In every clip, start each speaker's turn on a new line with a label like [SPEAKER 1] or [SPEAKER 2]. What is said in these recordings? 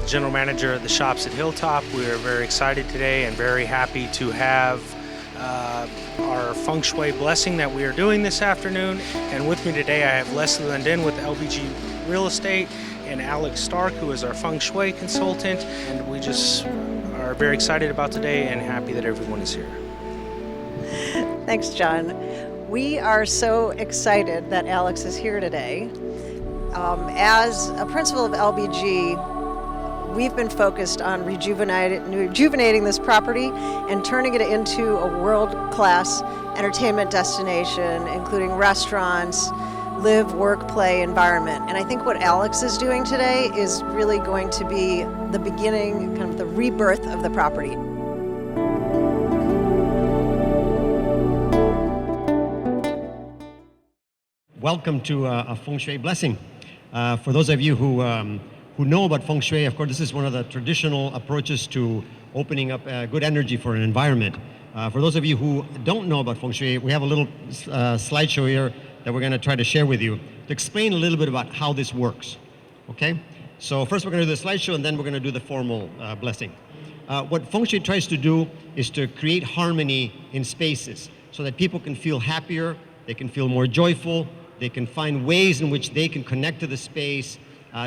[SPEAKER 1] General Manager of the shops at Hilltop. We are very excited today and very happy to have our Feng Shui blessing that we are doing this afternoon. And with me today I have Leslie Lundin with LBG Real Estate and Alex Stark, who is our Feng Shui consultant. And we just are very excited about today and happy that everyone is here.
[SPEAKER 2] Thanks, John. We are so excited that Alex is here today. As a principal of LBG, we've been focused on rejuvenating this property and turning it into a world-class entertainment destination, including restaurants, live, work, play environment. And I think what Alex is doing today is really going to be the beginning, kind of the rebirth of the property.
[SPEAKER 3] Welcome to a Feng Shui blessing. For those of you who know about Feng Shui, of course, this is one of the traditional approaches to opening up good energy for an environment. For those of you who don't know about Feng Shui, we have a little slideshow here that we're going to try to share with you to explain a little bit about how this works. Okay? So first we're going to do the slideshow and then we're going to do the formal blessing. What Feng Shui tries to do is to create harmony in spaces so that people can feel happier, they can feel more joyful, they can find ways in which they can connect to the space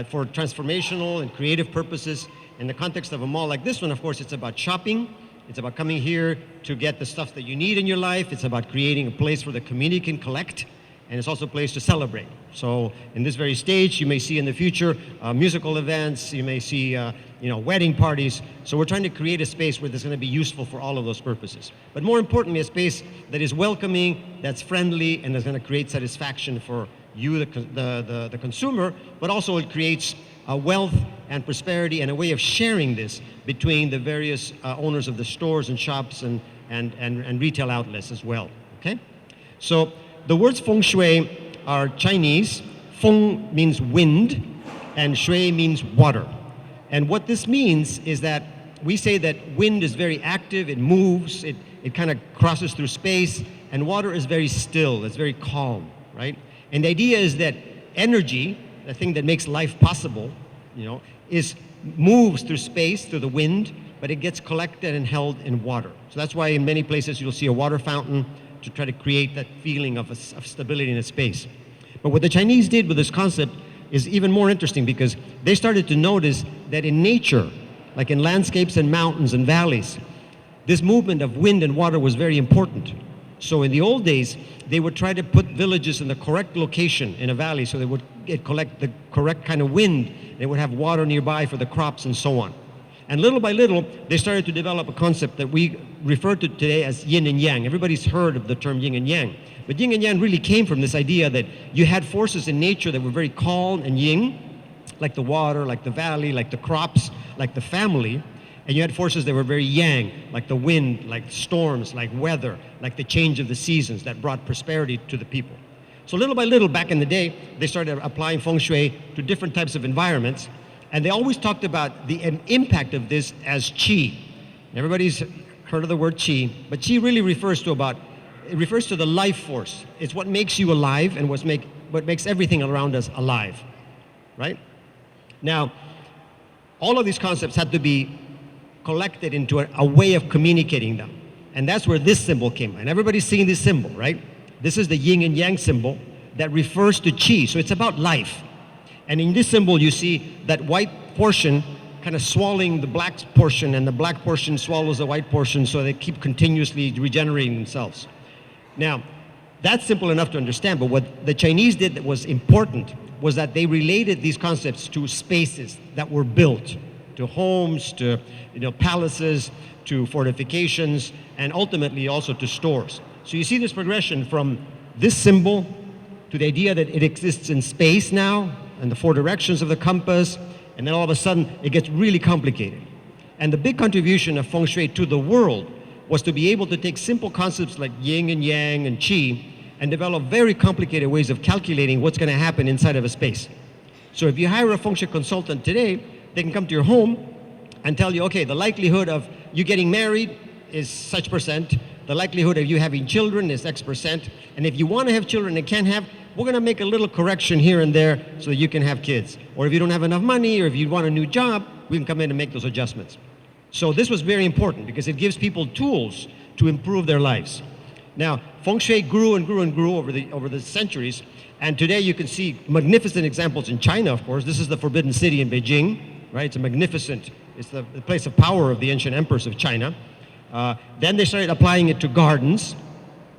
[SPEAKER 3] for transformational and creative purposes. In the context of a mall like this one, of course, it's about shopping. It's about coming here to get the stuff that you need in your life. It's about creating a place where the community can collect. And it's also a place to celebrate. So in this very stage, you may see in the future musical events, you may see wedding parties. So we're trying to create a space where that's going to be useful for all of those purposes. But more importantly, a space that is welcoming, that's friendly, and that's going to create satisfaction for you, the consumer, but also it creates wealth and prosperity and a way of sharing this between the various owners of the stores and shops and retail outlets as well. Okay? So the words Feng Shui are Chinese. Feng means wind, and Shui means water. And what this means is that we say that wind is very active, it moves, it kind of crosses through space, and water is very still, it's very calm, right? And the idea is that energy, the thing that makes life possible, moves through space, through the wind, but it gets collected and held in water. So that's why in many places you'll see a water fountain, to try to create that feeling of stability in a space. But what the Chinese did with this concept is even more interesting because they started to notice that in nature, like in landscapes and mountains and valleys, this movement of wind and water was very important. So in the old days, they would try to put villages in the correct location in a valley so they would collect the correct kind of wind. They would have water nearby for the crops and so on. And little by little, they started to develop a concept that we refer to today as yin and yang. Everybody's heard of the term yin and yang. But yin and yang really came from this idea that you had forces in nature that were very calm and yin, like the water, like the valley, like the crops, like the family. And you had forces that were very yang, like the wind, like storms, like weather, like the change of the seasons that brought prosperity to the people. So little by little, back in the day, they started applying Feng Shui to different types of environments. And they always talked about the impact of this as qi. Everybody's heard of the word qi, but qi really refers to the life force. It's what makes you alive and what makes everything around us alive, right? Now, all of these concepts had to be collected into a way of communicating them. And that's where this symbol came. And everybody's seeing this symbol, right? This is the yin and yang symbol that refers to qi. So it's about life. And in this symbol, you see that white portion kind of swallowing the black portion, and the black portion swallows the white portion, so they keep continuously regenerating themselves. Now, that's simple enough to understand, but what the Chinese did that was important was that they related these concepts to spaces that were built, to homes, to palaces, to fortifications, and ultimately also to stores. So you see this progression from this symbol to the idea that it exists in space now, and the four directions of the compass, and then all of a sudden it gets really complicated. And the big contribution of Feng Shui to the world was to be able to take simple concepts like yin and yang and qi and develop very complicated ways of calculating what's going to happen inside of a space. So if you hire a Feng Shui consultant today, they can come to your home and tell you, okay, the likelihood of you getting married is such percent, the likelihood of you having children is X percent, and if you want to have children and can't have, we're going to make a little correction here and there so that you can have kids. Or if you don't have enough money, or if you want a new job, we can come in and make those adjustments. So this was very important because it gives people tools to improve their lives. Now, Feng Shui grew and grew and grew over the centuries, and today you can see magnificent examples in China, of course. This is the Forbidden City in Beijing, right? It's a magnificent, it's the place of power of the ancient emperors of China. Then they started applying it to gardens,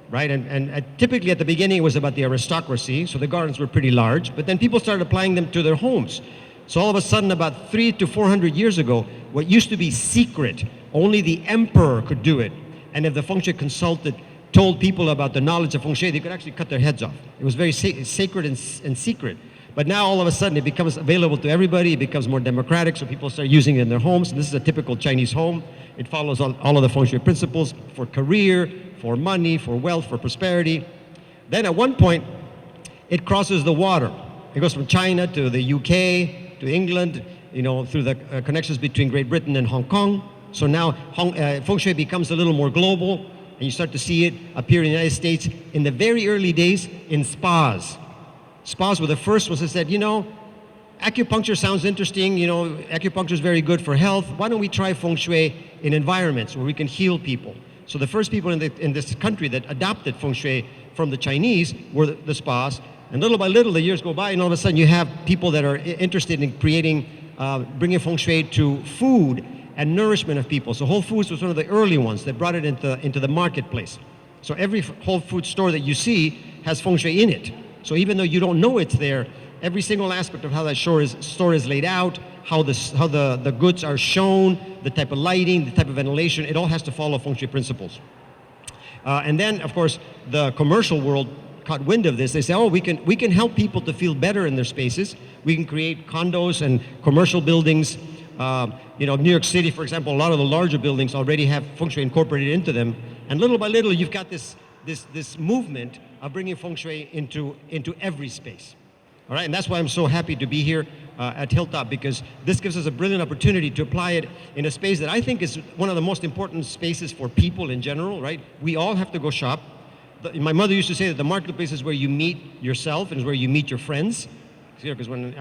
[SPEAKER 3] right? And typically at the beginning it was about the aristocracy, so the gardens were pretty large, but then people started applying them to their homes. So all of a sudden, about 300 to 400 years ago, what used to be secret, only the emperor could do it. And if the Feng Shui consultant told people about the knowledge of Feng Shui, they could actually cut their heads off. It was very sacred and secret. But now all of a sudden it becomes available to everybody, it becomes more democratic, so people start using it in their homes. And this is a typical Chinese home. It follows all of the Feng Shui principles for career, for money, for wealth, for prosperity. Then at one point, it crosses the water. It goes from China to the UK, to England, you know, through the connections between Great Britain and Hong Kong. So now Feng Shui becomes a little more global, and you start to see it appear in the United States in the very early days in spas. Spas were the first ones that said, you know, acupuncture sounds interesting, you know, acupuncture is very good for health. Why don't we try Feng Shui in environments where we can heal people? So the first people in this country that adopted Feng Shui from the Chinese were the spas. And little by little, the years go by, and all of a sudden you have people that are interested in creating, bringing Feng Shui to food and nourishment of people. So Whole Foods was one of the early ones that brought it into the marketplace. So every Whole Foods store that you see has Feng Shui in it. So even though you don't know it's there, every single aspect of how that store is laid out, how the goods are shown, the type of lighting, the type of ventilation, it all has to follow Feng Shui principles. And then, of course, the commercial world caught wind of this. They say, oh, we can help people to feel better in their spaces. We can create condos and commercial buildings. You know, New York City, for example, a lot of the larger buildings already have Feng Shui incorporated into them. And little by little, you've got this movement of bringing Feng Shui into every space. All right, and that's why I'm so happy to be here at Hilltop, because this gives us a brilliant opportunity to apply it in a space that I think is one of the most important spaces for people in general, right? We all have to go shop. My mother used to say that the marketplace is where you meet yourself and is where you meet your friends. Because when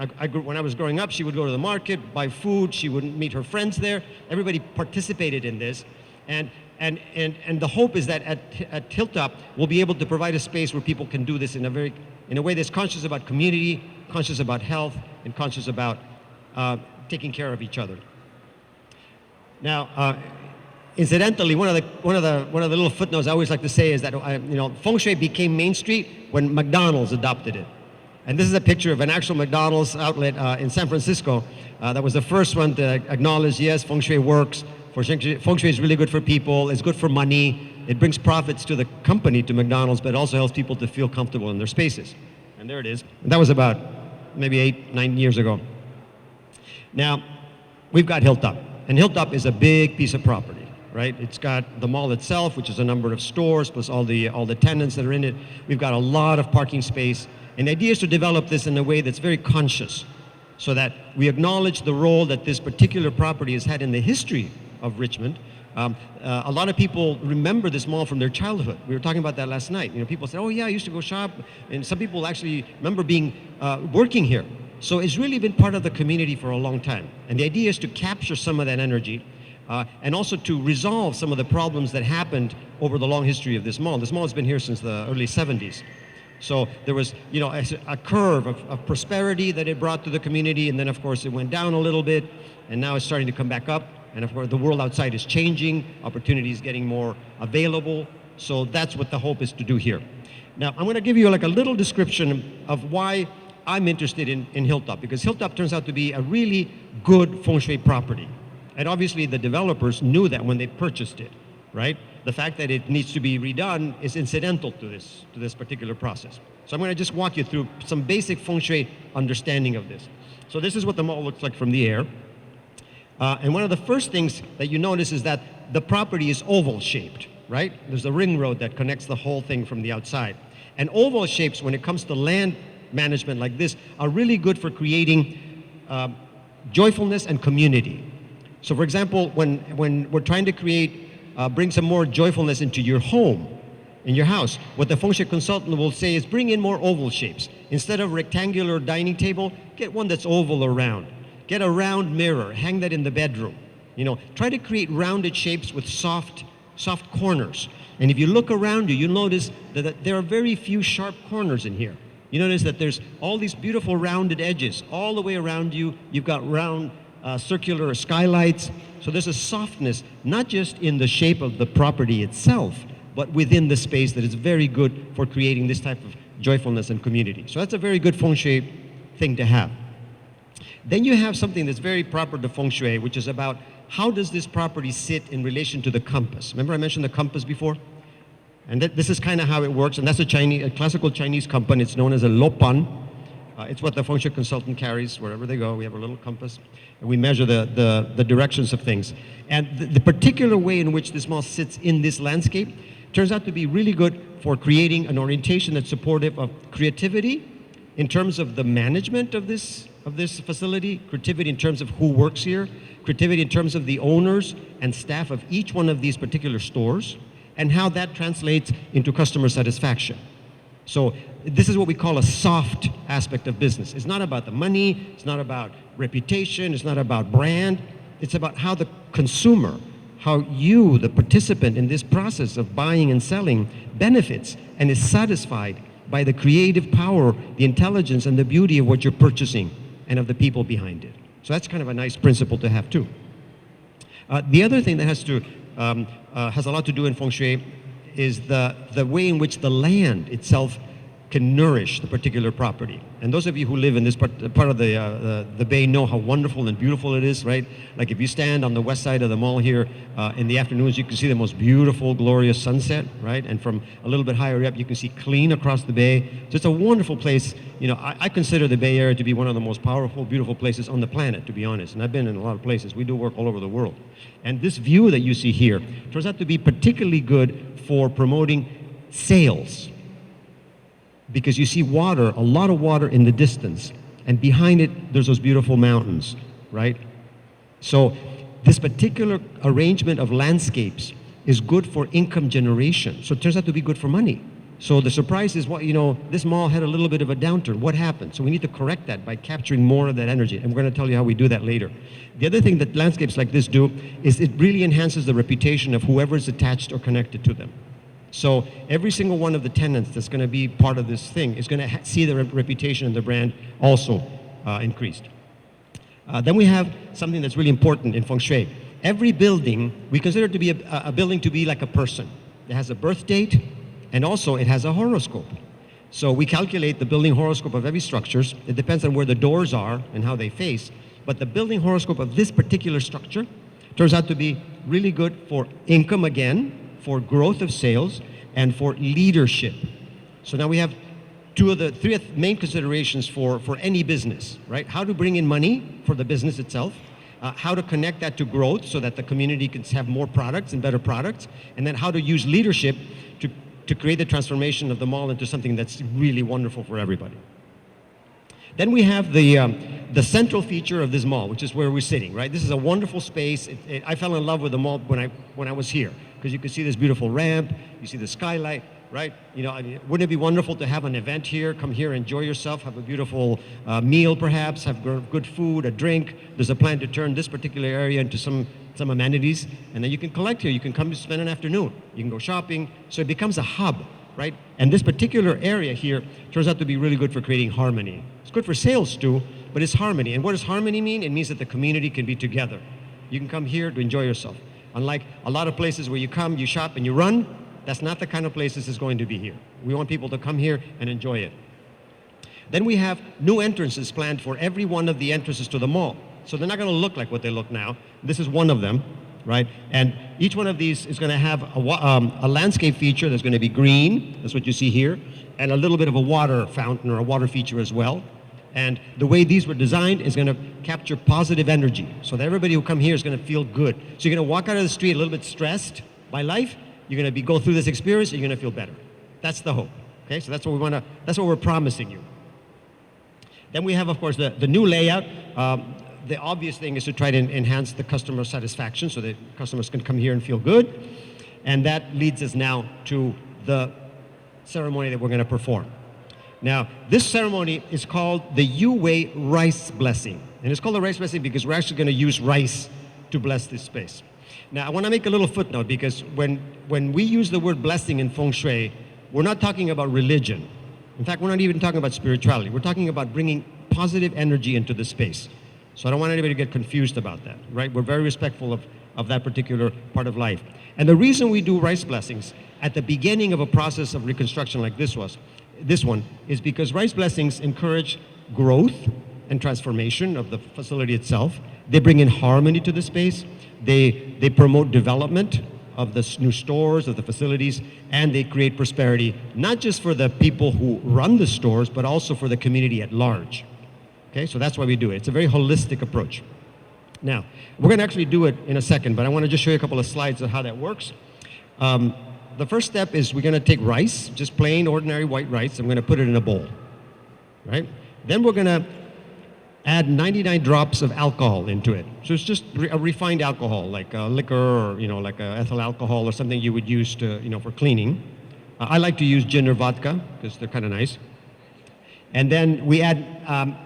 [SPEAKER 3] I was growing up, she would go to the market, buy food, she would meet her friends there. Everybody participated in this. And the hope is that at Hilltop, we'll be able to provide a space where people can do this in a way that's conscious about community, conscious about health, and conscious about taking care of each other. Now, incidentally, one of the little footnotes I always like to say is that Feng Shui became Main Street when McDonald's adopted it. And this is a picture of an actual McDonald's outlet in San Francisco. That was the first one to acknowledge, yes, Feng Shui works. Feng Shui is really good for people. It's good for money. It brings profits to the company, to McDonald's, but it also helps people to feel comfortable in their spaces. And there it is. And that was about maybe 8-9 years ago. Now, we've got Hilltop. And Hilltop is a big piece of property, right? It's got the mall itself, which is a number of stores, plus all the tenants that are in it. We've got a lot of parking space. And the idea is to develop this in a way that's very conscious, so that we acknowledge the role that this particular property has had in the history of Richmond. A lot of people remember this mall from their childhood. We were talking about that last night. You know, people said, oh yeah, I used to go shop. And some people actually remember working here. So it's really been part of the community for a long time. And the idea is to capture some of that energy and also to resolve some of the problems that happened over the long history of this mall. This mall has been here since the early 70s. So there was, a curve of prosperity that it brought to the community, and then of course it went down a little bit, and now it's starting to come back up. And of course the world outside is changing, opportunities getting more available. So that's what the hope is to do here. Now I'm going to give you like a little description of why I'm interested in Hilltop, because Hilltop turns out to be a really good Feng Shui property. And obviously the developers knew that when they purchased it, right? The fact that it needs to be redone is incidental to this particular process. So I'm going to just walk you through some basic Feng Shui understanding of this. So this is what the mall looks like from the air. And one of the first things that you notice is that the property is oval shaped, right? There's a ring road that connects the whole thing from the outside. And oval shapes, when it comes to land management like this, are really good for creating joyfulness and community. So for example, when we're trying to bring some more joyfulness into your home, in your house, what the Feng Shui consultant will say is bring in more oval shapes. Instead of rectangular dining table, get one that's oval or round. get a round mirror, hang that in the bedroom. You know, try to create rounded shapes with soft corners. And if you look around you, you'll notice that there are very few sharp corners in here. You notice that there's all these beautiful rounded edges all the way around you. You've got round circular skylights. So there's a softness, not just in the shape of the property itself, but within the space that is very good for creating this type of joyfulness and community. So that's a very good Feng Shui thing to have. Then you have something that's very proper to Feng Shui, which is about how does this property sit in relation to the compass. Remember I mentioned the compass before? And this is kind of how it works, and that's a classical Chinese compass. It's known as a lopan. It's what the Feng Shui consultant carries wherever they go. We have a little compass, and we measure the directions of things. And the particular way in which this mall sits in this landscape turns out to be really good for creating an orientation that's supportive of creativity in terms of the management of this facility, creativity in terms of who works here, creativity in terms of the owners and staff of each one of these particular stores, and how that translates into customer satisfaction. So this is what we call a soft aspect of business. It's not about the money, it's not about reputation, it's not about brand, it's about how the consumer, how you, the participant in this process of buying and selling, benefits and is satisfied by the creative power, the intelligence, and the beauty of what you're purchasing and of the people behind it. So that's kind of a nice principle to have too. The other thing that has a lot to do in Feng Shui is the way in which the land itself can nourish the particular property. And those of you who live in this part of the bay know how wonderful and beautiful it is, right? Like if you stand on the west side of the mall here in the afternoons, you can see the most beautiful, glorious sunset, right? And from a little bit higher up, you can see clean across the bay. So it's a wonderful place. You know, I consider the Bay Area to be one of the most powerful, beautiful places on the planet, to be honest. And I've been in a lot of places. We do work all over the world. And this view that you see here turns out to be particularly good for promoting sales, because you see water, a lot of water in the distance, and behind it there's those beautiful mountains, right? So this particular arrangement of landscapes is good for income generation. So it turns out to be good for money. So the surprise is, what, you know, this mall had a little bit of a downturn. What happened? So we need to correct that by capturing more of that energy, and we're going to tell you how we do that later. The other thing that landscapes like this do is it really enhances the reputation of whoever is attached or connected to them. So every single one of the tenants that's going to be part of this thing is going to see the reputation and the brand also increased. Then we have something that's really important in Feng Shui. Every building, we consider it to be a building to be like a person. It has a birth date, and also it has a horoscope. So we calculate the building horoscope of every structure. It depends on where the doors are and how they face. But the building horoscope of this particular structure turns out to be really good for income again, for growth of sales, and for leadership. So now we have three main considerations for any business, right? How to bring in money for the business itself, how to connect that to growth so that the community can have more products and better products, and then how to use leadership to create the transformation of the mall into something that's really wonderful for everybody. Then we have the central feature of this mall, which is where we're sitting, right? This is a wonderful space. I fell in love with the mall when I was here, because you can see this beautiful ramp, you see the skylight, right? You know, I mean, wouldn't it be wonderful to have an event here? Come here, enjoy yourself, have a beautiful meal perhaps, have good food, a drink. There's a plan to turn this particular area into some amenities, and then you can collect here. You can come to spend an afternoon. You can go shopping. So it becomes a hub, right? And this particular area here turns out to be really good for creating harmony. It's good for sales too, but it's harmony. And what does harmony mean? It means that the community can be together. You can come here to enjoy yourself. Unlike a lot of places where you come, you shop, and you run, that's not the kind of place this is going to be here. We want people to come here and enjoy it. Then we have new entrances planned for every one of the entrances to the mall. So they're not going to look like what they look now. This is one of them, right? And each one of these is going to have a landscape feature that's going to be green. That's what you see here. And a little bit of a water fountain or a water feature as well. And the way these were designed is going to capture positive energy, so that everybody who come here is going to feel good. So you're going to walk out of the street a little bit stressed by life. You're going to go through this experience, and you're going to feel better. That's the hope. Okay, so that's what that's what we're promising you. Then we have, of course, the new layout. The obvious thing is to try to enhance the customer satisfaction so that customers can come here and feel good. And that leads us now to the ceremony that we're going to perform. Now, this ceremony is called the Yu Wei Rice Blessing. And it's called the rice blessing because we're actually going to use rice to bless this space. Now, I want to make a little footnote because when we use the word blessing in Feng Shui, we're not talking about religion. In fact, we're not even talking about spirituality. We're talking about bringing positive energy into the space. So I don't want anybody to get confused about that, right? We're very respectful of that particular part of life. And the reason we do rice blessings at the beginning of a process of reconstruction like this one is because rice blessings encourage growth and transformation of the facility itself. They bring in harmony to the space. They promote development of the new stores, of the facilities, and they create prosperity, not just for the people who run the stores, but also for the community at large. Okay, so that's why we do it. It's a very holistic approach. Now, we're going to actually do it in a second, but I want to just show you a couple of slides of how that works. The first step is we're going to take rice, just plain, ordinary white rice, and we're going to put it in a bowl, right? Then we're going to add 99 drops of alcohol into it. So it's just a refined alcohol, like liquor or, like ethyl alcohol or something you would use to, for cleaning. I like to use gin or vodka because they're kind of nice. And then we add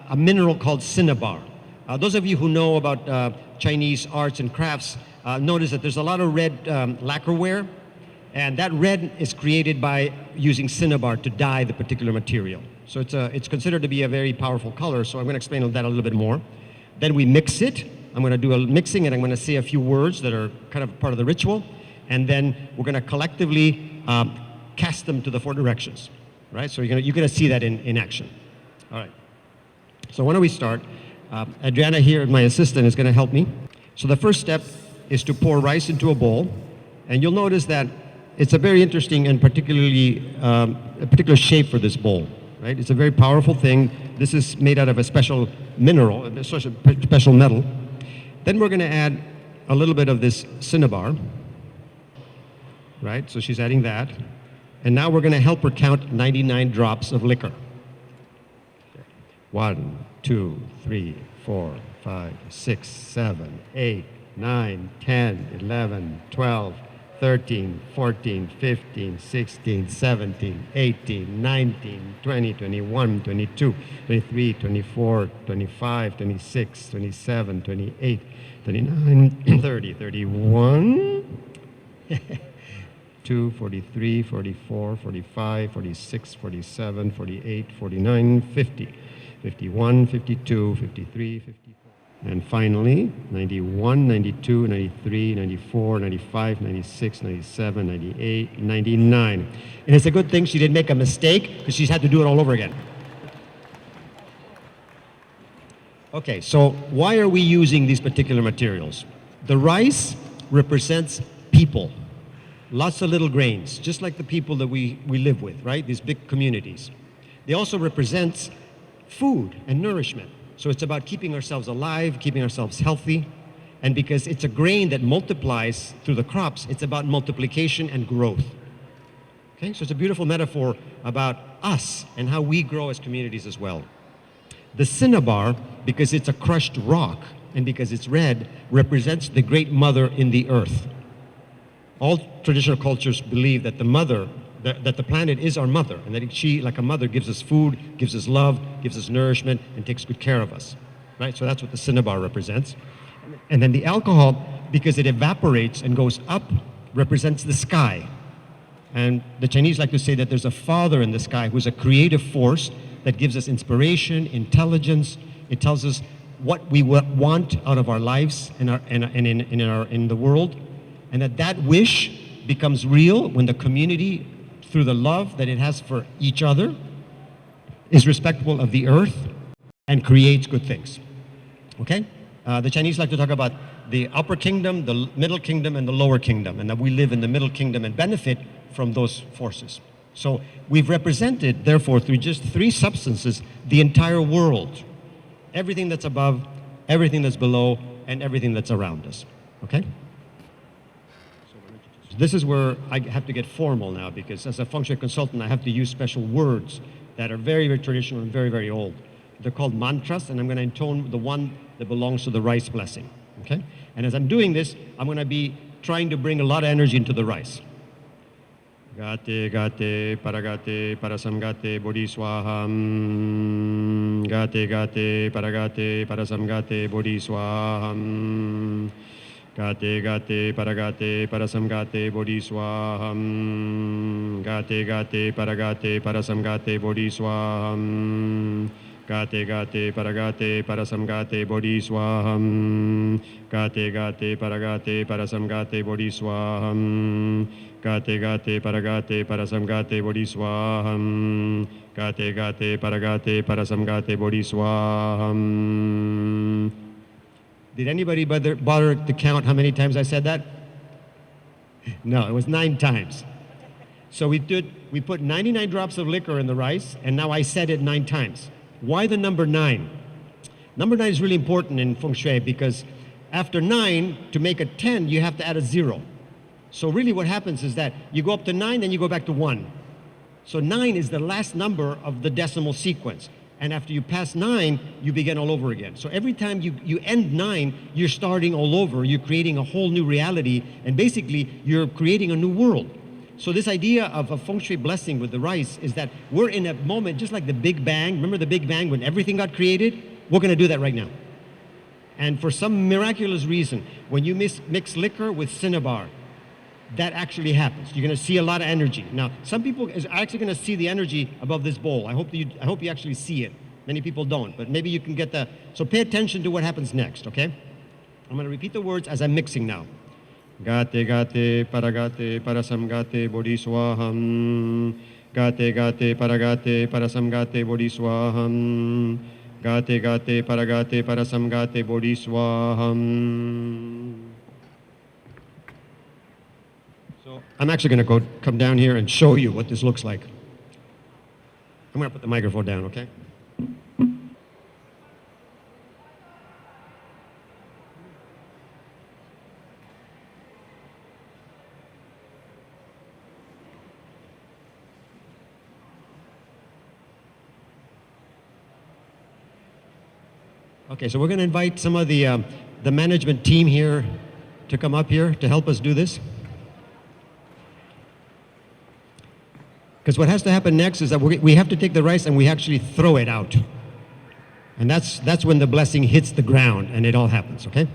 [SPEAKER 3] a mineral called cinnabar. Those of you who know about Chinese arts and crafts notice that there's a lot of red lacquerware, and that red is created by using cinnabar to dye the particular material. So it's considered to be a very powerful color, so I'm going to explain that a little bit more. Then we mix it. I'm going to do a mixing, and I'm going to say a few words that are kind of part of the ritual, and then we're going to collectively cast them to the 4 directions, right? So you're going to see that in action. All right. So why don't we start? Adriana here, my assistant, is going to help me. So the first step is to pour rice into a bowl, and you'll notice that it's a very interesting and particularly a particular shape for this bowl, right? It's a very powerful thing. This is made out of a special mineral, a special metal. Then we're going to add a little bit of this cinnabar, right? So she's adding that. And now we're going to help her count 99 drops of liquor. 1, 2, 3, 4, 5, 6, 7, 8, 9, 10, 11, 12, 13, 14, 15, 16, 17, 18, 19, 20, 21, 22, 23, 24, 25, 26, 27, 28, 29, 30, 31, 2, 43, 44, 45, 46, 47, 48, 49, 50, 51, 52, 53, 54. And finally, 91, 92, 93, 94, 95, 96, 97, 98, 99. And it's a good thing she didn't make a mistake because she's had to do it all over again. Okay, so why are we using these particular materials? The rice represents people. Lots of little grains, just like the people that we live with, right? These big communities. They also represent food and nourishment. So it's about keeping ourselves alive, keeping ourselves healthy. And because it's a grain that multiplies through the crops, it's about multiplication and growth. Okay, so it's a beautiful metaphor about us and how we grow as communities as well. The cinnabar, because it's a crushed rock and because it's red, represents the great mother in the earth. All traditional cultures believe that the mother, that the planet is our mother, and that she, like a mother, gives us food, gives us love, gives us nourishment, and takes good care of us, right? So that's what the cinnabar represents. And then the alcohol, because it evaporates and goes up, represents the sky. And the Chinese like to say that there's a father in the sky who's a creative force that gives us inspiration, intelligence. It tells us what we want out of our lives and in the world, and that wish becomes real when the community, through the love that it has for each other, is respectful of the earth and creates good things. Okay? The Chinese like to talk about the upper kingdom, the middle kingdom, and the lower kingdom, and that we live in the middle kingdom and benefit from those forces. So we've represented, therefore, through just 3 substances, the entire world. Everything that's above, everything that's below, and everything that's around us. Okay? This is where I have to get formal now, because as a Feng Shui consultant, I have to use special words that are very, very traditional and very, very old. They're called mantras, and I'm going to intone the one that belongs to the rice blessing. Okay? And as I'm doing this, I'm going to be trying to bring a lot of energy into the rice. Gate gate paragate parasamgate bodhi swaham. Gate gate paragate parasamgate bodhi swaham. Gate gate paragate parasamgate bodhi swaham. Gate gate paragate parasamgate bodhi swaham. Gate gate paragate parasamgate bodhi swaham. Gate gate paragate parasamgate bodhi swaham. Gate gate paragate parasamgate bodhi swaham. Gate gate paragate parasamgate bodhi swaham. Did anybody bother to count how many times I said that? No, it was 9 times. So we put 99 drops of liquor in the rice, and now I said it 9 times. Why the number 9? Number 9 is really important in Feng Shui because after 9, to make a 10, you have to add a 0. So really what happens is that you go up to 9, then you go back to 1. So 9 is the last number of the decimal sequence. And after you pass 9, you begin all over again. So every time you end 9, you're starting all over. You're creating a whole new reality. And basically, you're creating a new world. So this idea of a Feng Shui blessing with the rice is that we're in a moment just like the Big Bang. Remember the Big Bang when everything got created? We're going to do that right now. And for some miraculous reason, when you mix liquor with cinnabar, that actually happens. You're going to see a lot of energy. Now, some people are actually going to see the energy above this bowl. I hope you actually see it. Many people don't, but maybe you can get the... So pay attention to what happens next, okay? I'm going to repeat the words as I'm mixing now. Gate gate paragate parasamgate bodhi swaham. Gate gate paragate parasamgate bodhi swaham. Gate gate paragate parasamgate bodhi swaham. So I'm actually going to come down here and show you what this looks like. I'm going to put the microphone down, okay? Okay, so we're going to invite some of the management team here to come up here to help us do this. Because what has to happen next is that we have to take the rice and we actually throw it out. And that's when the blessing hits the ground and it all happens, okay?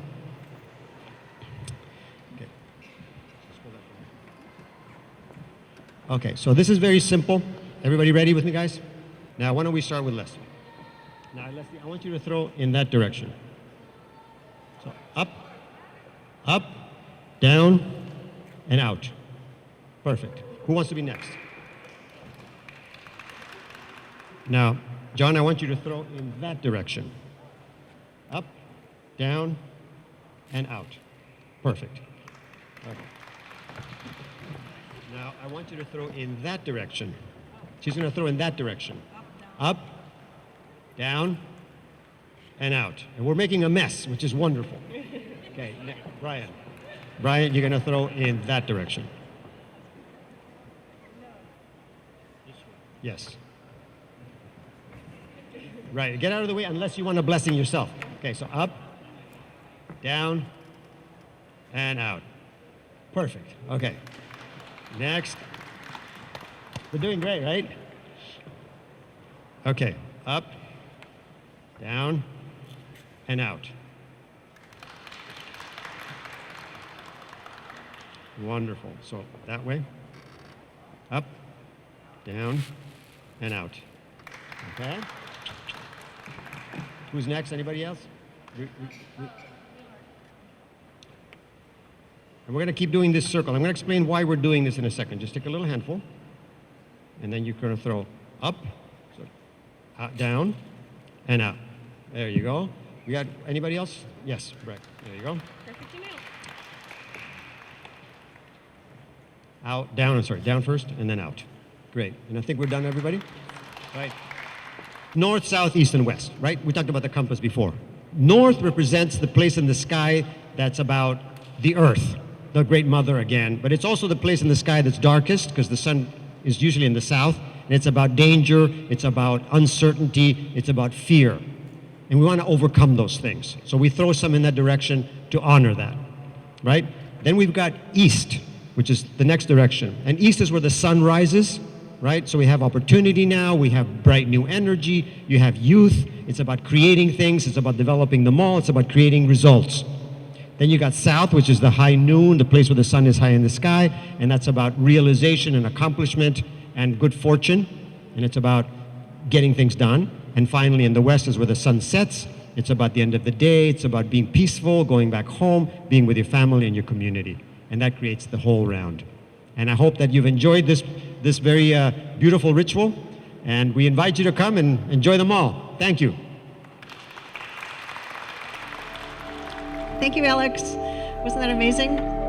[SPEAKER 3] Okay, so this is very simple. Everybody ready with me, guys? Now, why don't we start with Leslie? Now, Leslie, I want you to throw in that direction. So up, down, and out. Perfect. Who wants to be next? Now, John, I want you to throw in that direction. Up, down, and out. Perfect. Okay. Now, I want you to throw in that direction. She's going to throw in that direction. Up, down, and out. And we're making a mess, which is wonderful. Okay, Brian. Brian, you're going to throw in that direction. Yes. Right, get out of the way unless you want a blessing yourself. Okay, so up, down, and out. Perfect. Okay. Next. We're doing great, right? Okay, up, down, and out. Wonderful. So that way. Up, down, and out. Okay? Who's next? Anybody else? And we're going to keep doing this circle. I'm going to explain why we're doing this in a second. Just take a little handful, and then you're going to throw up, so down, and out. There you go. We got anybody else? Yes, Breck. There you go.
[SPEAKER 4] Perfect amount.
[SPEAKER 3] Out, down, I'm sorry, down first, and then out. Great. And I think we're done, everybody? Right. North, south, east, and west, right? We talked about the compass before. North represents the place in the sky that's about the earth, the great mother again, but it's also the place in the sky that's darkest because the sun is usually in the south, and it's about danger, it's about uncertainty, it's about fear. And we want to overcome those things. So we throw some in that direction to honor that, right? Then we've got east. which is the next direction. And east is where the sun rises, right? So we have opportunity now, we have bright new energy, you have youth, it's about creating things, it's about developing the mall, it's about creating results. Then you got south, which is the high noon, the place where the sun is high in the sky, and that's about realization and accomplishment and good fortune, and it's about getting things done. And finally, in the west is where the sun sets. It's about the end of the day, it's about being peaceful, going back home, being with your family and your community. And that creates the whole round. And I hope that you've enjoyed this very beautiful ritual, and we invite you to come and enjoy them all. Thank you.
[SPEAKER 2] Thank you, Alex. Wasn't that amazing?